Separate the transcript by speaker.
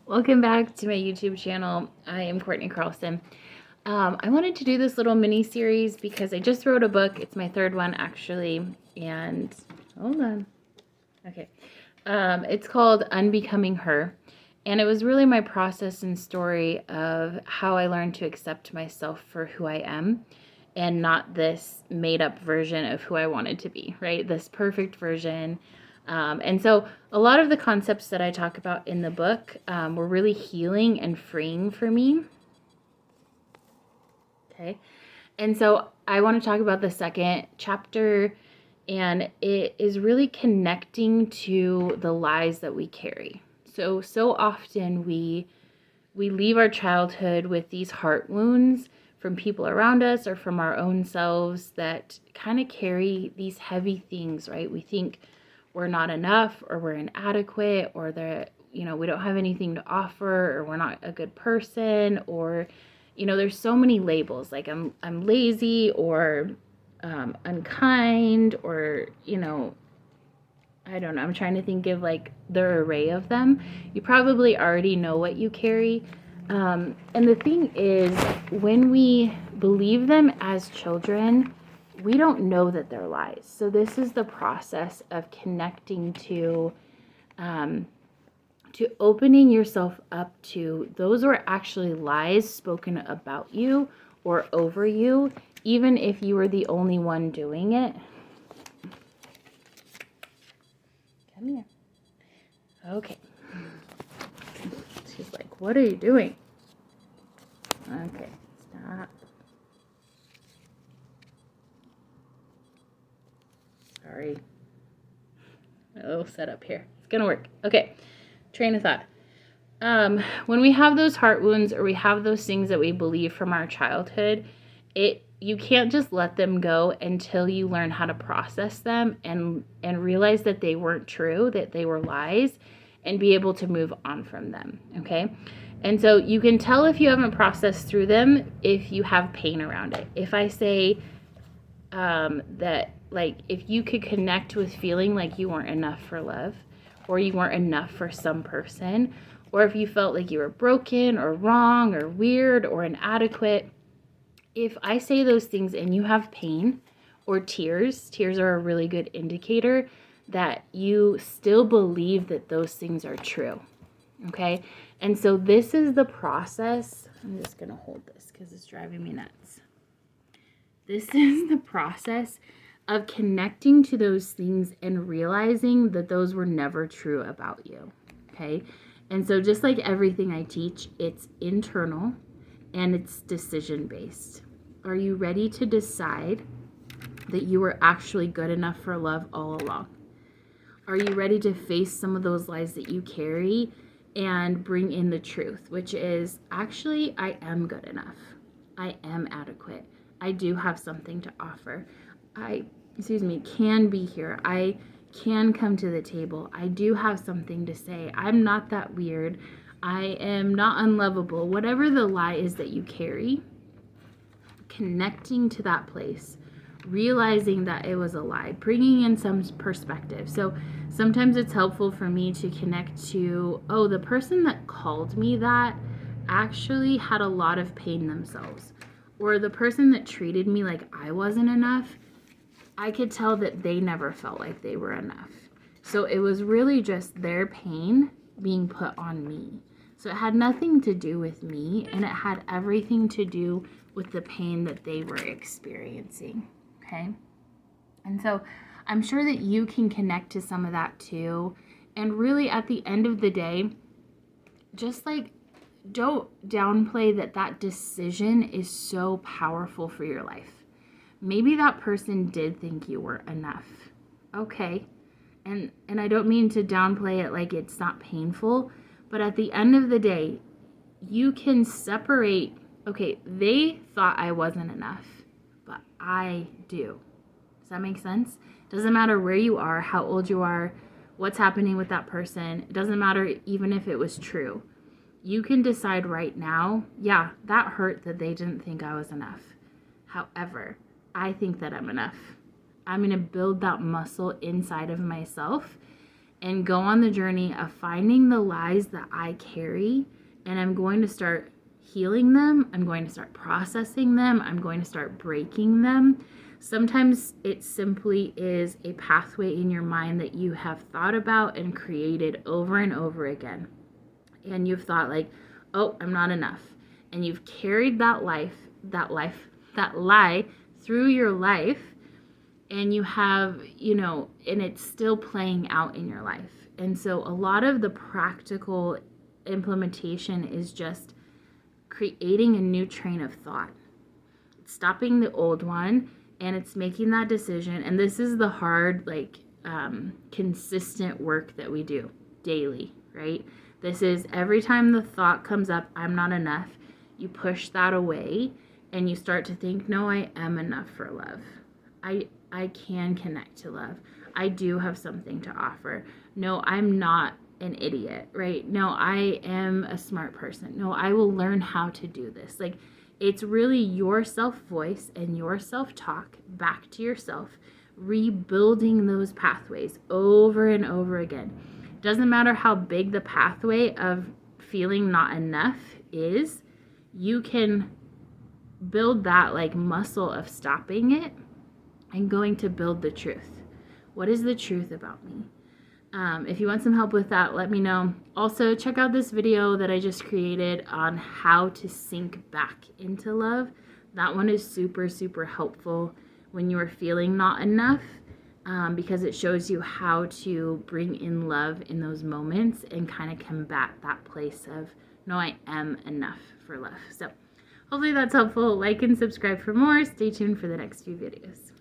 Speaker 1: Welcome back to my YouTube channel. I am Courtney Carlson. I wanted to do this little mini series because I just wrote a book. It's my third one actually, and hold on. Okay. It's called Unbecoming Her, and it was really my process and story of how I learned to accept myself for who I am and not this made up version of who I wanted to be, right? This perfect version. And so a lot of the concepts that I talk about in the book were really healing and freeing for me. Okay. And so I want to talk about the second chapter, and it is really connecting to the lies that we carry. So often we leave our childhood with these heart wounds from people around us or from our own selves that kind of carry these heavy things, right? We think we're not enough, or we're inadequate, or that, we don't have anything to offer, or we're not a good person, or, there's so many labels, like I'm lazy, or unkind, or, I don't know. I'm trying to think of like the array of them. You probably already know what you carry. And the thing is, when we believe them as children, we don't know that they're lies. So this is the process of connecting to opening yourself up to those were actually lies spoken about you or over you, even if you were the only one doing it. Come here. Okay. She's like, what are you doing? Okay, stop. Sorry. A little setup here. It's gonna work. Okay, train of thought. When we have those heart wounds, or we have those things that we believe from our childhood, you can't just let them go until you learn how to process them and realize that they weren't true, that they were lies, and be able to move on from them. Okay. And so you can tell if you haven't processed through them if you have pain around it. If I say that, like, if you could connect with feeling like you weren't enough for love, or you weren't enough for some person, or if you felt like you were broken or wrong or weird or inadequate, if I say those things and you have pain or tears are a really good indicator that you still believe that those things are true. Okay. And so this is the process. I'm just going to hold this because it's driving me nuts. This is the process of connecting to those things and realizing that those were never true about you. Okay. And so just like everything I teach, it's internal and it's decision based. Are you ready to decide that you were actually good enough for love all along? Are you ready to face some of those lies that you carry and bring in the truth, which is actually, I am good enough. I am adequate. I do have something to offer. I can be here. I can come to the table. I do have something to say. I'm not that weird. I am not unlovable. Whatever the lie is that you carry, connecting to that place, realizing that it was a lie, bringing in some perspective. So sometimes it's helpful for me to connect to, oh, the person that called me that actually had a lot of pain themselves. Or the person that treated me like I wasn't enough, I could tell that they never felt like they were enough. So it was really just their pain being put on me. So it had nothing to do with me, and it had everything to do with the pain that they were experiencing. Okay? And so I'm sure that you can connect to some of that too. And really, at the end of the day, just like, don't downplay that decision is so powerful for your life. Maybe that person did think you were enough. Okay. And I don't mean to downplay it like it's not painful, but at the end of the day, you can separate, okay, they thought I wasn't enough, but I do. Does that make sense? Doesn't matter where you are, how old you are, what's happening with that person. It doesn't matter even if it was true. You can decide right now, yeah, that hurt that they didn't think I was enough. However, I think that I'm enough. I'm going to build that muscle inside of myself and go on the journey of finding the lies that I carry, and I'm going to start healing them. I'm going to start processing them. I'm going to start breaking them. Sometimes it simply is a pathway in your mind that you have thought about and created over and over again. And you've thought like, oh, I'm not enough. And you've carried that lie through your life, and you have, and it's still playing out in your life. And so a lot of the practical implementation is just creating a new train of thought. It's stopping the old one, and it's making that decision. And this is the hard, consistent work that we do daily, right? This is every time the thought comes up, I'm not enough, you push that away and you start to think, no, I am enough for love. I can connect to love. I do have something to offer. No, I'm not an idiot, right? No, I am a smart person. No, I will learn how to do this. Like, it's really your self-voice and your self-talk back to yourself, rebuilding those pathways over and over again. Doesn't matter how big the pathway of feeling not enough is, you can build that like muscle of stopping it and going to build the truth. What is the truth about me? If you want some help with that, let me know. Also, check out this video that I just created on how to sink back into love. That one is super, super helpful when you are feeling not enough, because it shows you how to bring in love in those moments and kind of combat that place of, no, I am enough for love. So hopefully that's helpful. Like and subscribe for more. Stay tuned for the next few videos.